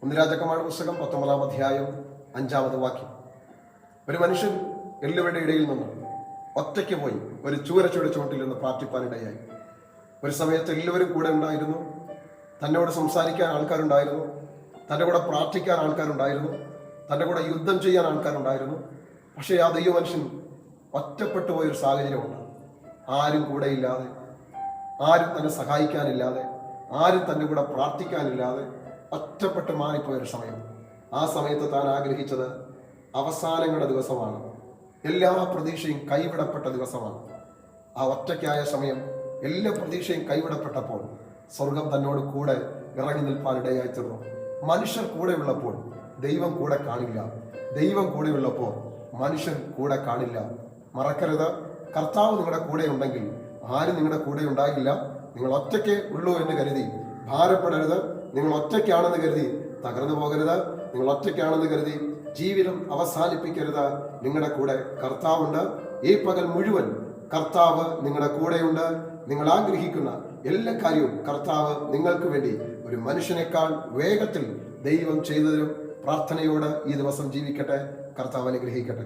ഒന്ന് രാജാക്കന്മാരുടെ പുസ്തകം 19-ാം അധ്യായം 5-ാമത്തെ വാക്യം. ഒരു മനുഷ്യൻ എല്ലുകളുടെ ഇടയിൽ നിന്ന് ഒറ്റയ്ക്ക് പോയി ഒരു ചൂരച്ചുവട് ചുവട്ടിൽ നിന്ന് പ്രാർത്ഥിപ്പാനിടയായി. ഒരു സമയത്ത് എല്ലാവരും കൂടെ ഉണ്ടായിരുന്നു, തന്നോട് സംസാരിക്കാൻ ആൾക്കാരുണ്ടായിരുന്നു, തൻ്റെ കൂടെ പ്രാർത്ഥിക്കാൻ ആൾക്കാരുണ്ടായിരുന്നു, തൻ്റെ കൂടെ യുദ്ധം ചെയ്യാൻ ആൾക്കാരുണ്ടായിരുന്നു. പക്ഷേ ആ ദൈവ മനുഷ്യൻ ഒറ്റപ്പെട്ടു പോയൊരു സാഹചര്യമുണ്ട്. ആരും കൂടെയില്ലാതെ, ആരും തന്നെ സഹായിക്കാനില്ലാതെ, ആരും തൻ്റെ കൂടെ പ്രാർത്ഥിക്കാനില്ലാതെ ഒറ്റപ്പെട്ട് മാറിപ്പോയൊരു സമയം. ആ സമയത്ത് താൻ ആഗ്രഹിച്ചത് അവസാനങ്ങളുടെ ദിവസമാണ്, എല്ലാ പ്രതീക്ഷയും കൈവിടപ്പെട്ട ദിവസമാണ്. ആ ഒറ്റയ്ക്കായ സമയം എല്ലാ പ്രതീക്ഷയും കൈവിടപ്പെട്ടപ്പോൾ സ്വർഗം തന്നോട് കൂടെ ഇറങ്ങി നിൽപ്പാനിടയായി തീർന്നു. മനുഷ്യർ കൂടെ ഉള്ളപ്പോൾ ദൈവം കൂടെ കാണില്ല, ദൈവം കൂടെ ഉള്ളപ്പോൾ മനുഷ്യൻ കൂടെ കാണില്ല. മറക്കരുത്, കർത്താവ് നിങ്ങളുടെ കൂടെ ഉണ്ടെങ്കിൽ ആരും നിങ്ങളുടെ കൂടെ ഉണ്ടാകില്ല. നിങ്ങൾ ഒറ്റയ്ക്ക് ഉള്ളൂ എന്ന് കരുതി ഭാരപ്പെടരുത്. നിങ്ങൾ ഒറ്റയ്ക്കാണെന്ന് കരുതി തകർന്നു പോകരുത്. നിങ്ങൾ ഒറ്റയ്ക്കാണെന്ന് കരുതി ജീവിതം അവസാനിപ്പിക്കരുത്. നിങ്ങളുടെ കൂടെ കർത്താവുണ്ട്. ഈ പകൽ മുഴുവൻ കർത്താവ് നിങ്ങളുടെ കൂടെയുണ്ട്. നിങ്ങൾ ആഗ്രഹിക്കുന്ന എല്ലാ കാര്യവും കർത്താവ് നിങ്ങൾക്ക് വേണ്ടി ഒരു മനുഷ്യനേക്കാൾ വേഗത്തിൽ ദൈവം ചെയ്തു തരും. പ്രാർത്ഥനയോട് ഈ ദിവസം ജീവിക്കട്ടെ. കർത്താവ് അനുഗ്രഹിക്കട്ടെ.